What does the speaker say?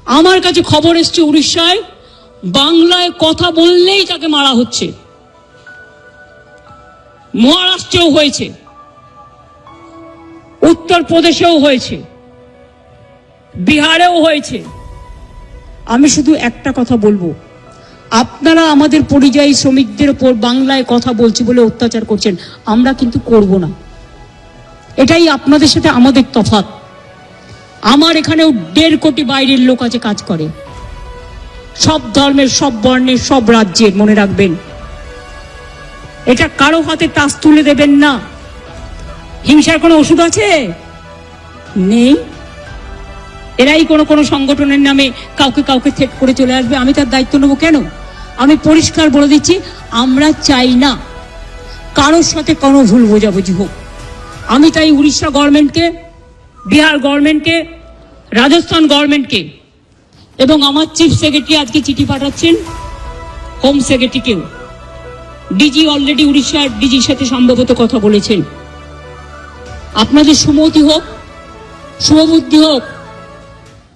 আমার কাছে খবর এসছে উড়িষ্যায় বাংলায় কথা বললেই তাকে মারা হচ্ছে। মহারাষ্ট্রেও হয়েছে, উত্তরপ্রদেশেও হয়েছে, বিহারেও হয়েছে। আমি শুধু একটা কথা বলবো, আপনারা আমাদের পরিযায়ী শ্রমিকদের উপর বাংলায় কথা বলছি বলে অত্যাচার করছেন, আমরা কিন্তু করব না। এটাই আপনাদের সাথে আমাদের তফাৎ। আমার এখানেও 1.5 কোটি বাইরের লোক আছে, কাজ করে, সব ধর্মের, সব বর্ণের, সব রাজ্যের। মনে রাখবেন, এটা কারো হাতে টাচ তুলে দেবেন না। হিংসার কোনো ওষুধ আছে? নেই। এরাই কোনো সংগঠনের নামে কাউকে কাউকে থ্রেট করে চলে আসবে, আমি তার দায়িত্ব নেবো কেন? আমি পরিষ্কার বলে দিচ্ছি, আমরা চাই না কারোর সাথে কোনো ভুল বোঝাবুঝি হোক। আমি তাই উড়িষ্যা গভর্নমেন্টকে, বিহার গভর্নমেন্টকে, রাজস্থান গভর্নমেন্টকে এবং আমার চিফ সেক্রেটারি আজকে চিঠি পাঠাচ্ছেন হোম সেক্রেটারিকেও। ডিজি অলরেডি উড়িষ্যার ডিজির সাথে সম্ভবত কথা বলেছেন। আপনাদের সুমতি হোক, শুভবুদ্ধি হোক,